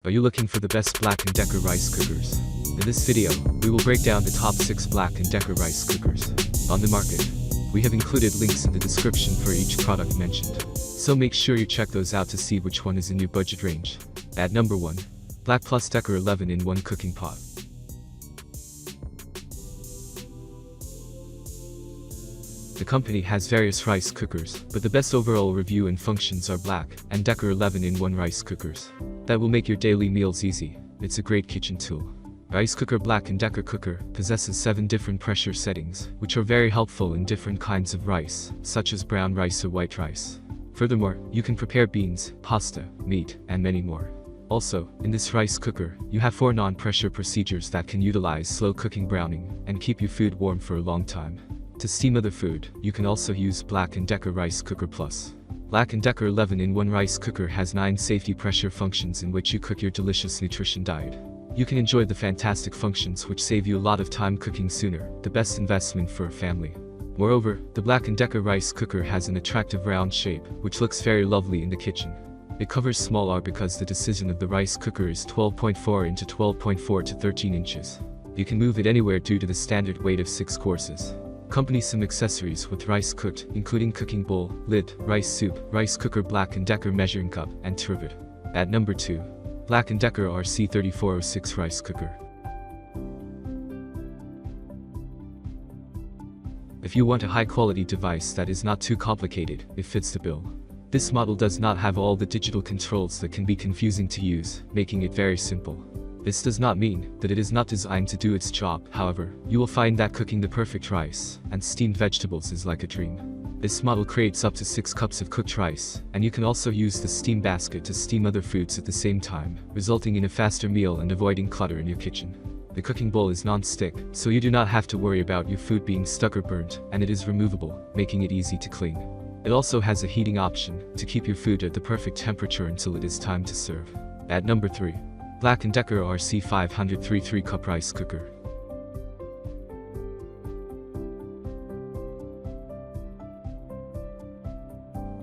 Are you looking for the best Black & Decker rice cookers? In this video, we will break down the top 6 Black & Decker rice cookers on the market. We have included links in the description for each product mentioned, so make sure you check those out to see which one is in your budget range. At number 1. BLACK+DECKER 11-in-1 Cooking Pot. The company has various rice cookers, but the best overall review and functions are Black & Decker 11-in-1 rice cookers. That will make your daily meals easy. It's a great kitchen tool. Rice cooker Black & Decker cooker possesses 7 different pressure settings, which are very helpful in different kinds of rice, such as brown rice or white rice. Furthermore, you can prepare beans, pasta, meat, and many more. Also, in this rice cooker, you have 4 non-pressure procedures that can utilize slow cooking browning and keep your food warm for a long time. To steam other food, you can also use Black & Decker Rice Cooker Plus. Black & Decker 11-in-1 rice cooker has 9 safety pressure functions in which you cook your delicious nutrition diet. You can enjoy the fantastic functions which save you a lot of time cooking sooner, the best investment for a family. Moreover, the Black & Decker rice cooker has an attractive round shape, which looks very lovely in the kitchen. It covers small R because the decision of the rice cooker is 12.4 into 12.4 to 13 inches. You can move it anywhere due to the standard weight of 6 courses. Company some accessories with rice cooked, including cooking bowl, lid, rice soup, rice cooker Black & Decker measuring cup, and trivet. At number 2. Black & Decker RC3406 rice cooker. If you want a high-quality device that is not too complicated, it fits the bill. This model does not have all the digital controls that can be confusing to use, making it very simple. This does not mean that it is not designed to do its job. However, you will find that cooking the perfect rice and steamed vegetables is like a dream. This model creates up to 6 cups of cooked rice, and you can also use the steam basket to steam other foods at the same time, resulting in a faster meal and avoiding clutter in your kitchen. The cooking bowl is non-stick, so you do not have to worry about your food being stuck or burnt, and it is removable, making it easy to clean. It also has a heating option to keep your food at the perfect temperature until it is time to serve. At number 3. Black & Decker RC500 3-cup rice cooker.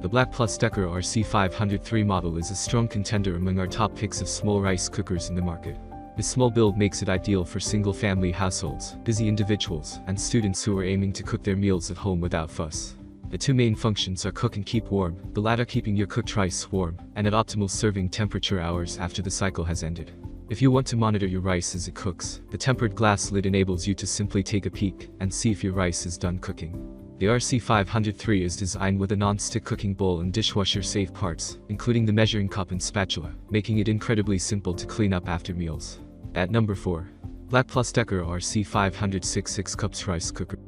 The BLACK+DECKER RC503 model is a strong contender among our top picks of small rice cookers in the market. This small build makes it ideal for single-family households, busy individuals, and students who are aiming to cook their meals at home without fuss. The 2 main functions are cook and keep warm, the latter keeping your cooked rice warm, and at optimal serving temperature hours after the cycle has ended. If you want to monitor your rice as it cooks, the tempered glass lid enables you to simply take a peek and see if your rice is done cooking. The RC503 is designed with a non-stick cooking bowl and dishwasher-safe parts, including the measuring cup and spatula, making it incredibly simple to clean up after meals. At number 4. BLACK+DECKER RC500 6 cups rice cooker.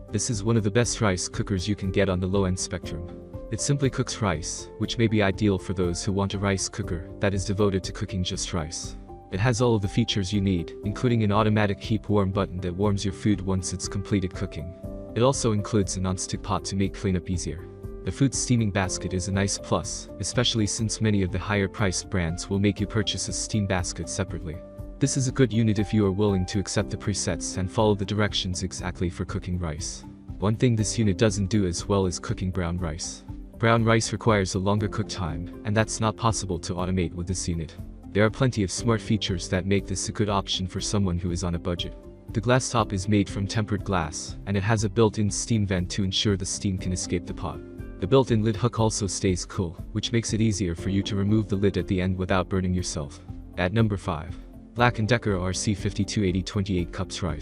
This is one of the best rice cookers you can get on the low-end spectrum. It simply cooks rice, which may be ideal for those who want a rice cooker that is devoted to cooking just rice. It has all of the features you need, including an automatic keep warm button that warms your food once it's completed cooking. It also includes a non-stick pot to make cleanup easier. The food steaming basket is a nice plus, especially since many of the higher-priced brands will make you purchase a steam basket separately. This is a good unit if you are willing to accept the presets and follow the directions exactly for cooking rice. One thing this unit doesn't do as well is cooking brown rice. Brown rice requires a longer cook time, and that's not possible to automate with this unit. There are plenty of smart features that make this a good option for someone who is on a budget. The glass top is made from tempered glass, and it has a built-in steam vent to ensure the steam can escape the pot. The built-in lid hook also stays cool, which makes it easier for you to remove the lid at the end without burning yourself. At number 5. Black & Decker RC5280 28 cups rice.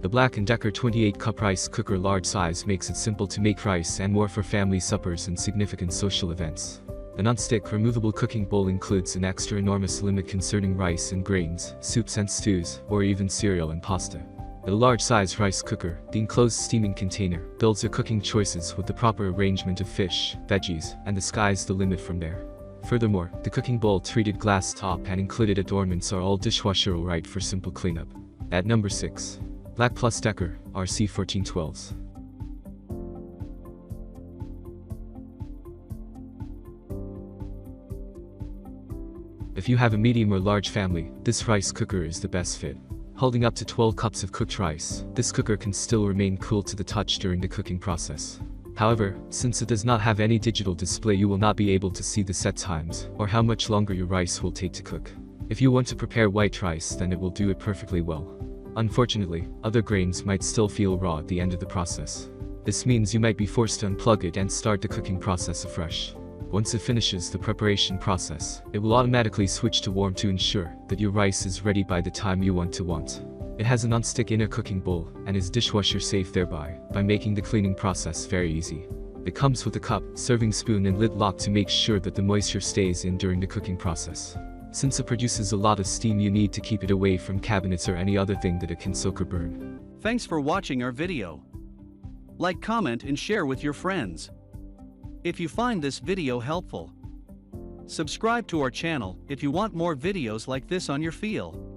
The Black & Decker 28-cup rice cooker large size makes it simple to make rice and more for family suppers and significant social events. The non-stick removable cooking bowl includes an extra enormous limit concerning rice and grains, soups and stews, or even cereal and pasta. The large-size rice cooker, the enclosed steaming container, builds your cooking choices with the proper arrangement of fish, veggies, and the sky's the limit from there. Furthermore, the cooking bowl treated glass top and included adornments are all dishwasher alright for simple cleanup. At number 6. BLACK+DECKER RC1412s. If you have a medium or large family, this rice cooker is the best fit. Holding up to 12 cups of cooked rice, this cooker can still remain cool to the touch during the cooking process. However, since it does not have any digital display, you will not be able to see the set times, or how much longer your rice will take to cook. If you want to prepare white rice, then it will do it perfectly well. Unfortunately, other grains might still feel raw at the end of the process. This means you might be forced to unplug it and start the cooking process afresh. Once it finishes the preparation process, it will automatically switch to warm to ensure that your rice is ready by the time you want. It has a non-stick inner cooking bowl and is dishwasher safe thereby, by making the cleaning process very easy. It comes with a cup, serving spoon and lid lock to make sure that the moisture stays in during the cooking process. Since it produces a lot of steam, you need to keep it away from cabinets or any other thing that it can soak or burn. Thanks for watching our video. Like, comment and share with your friends. If you find this video helpful, subscribe to our channel if you want more videos like this on your feel.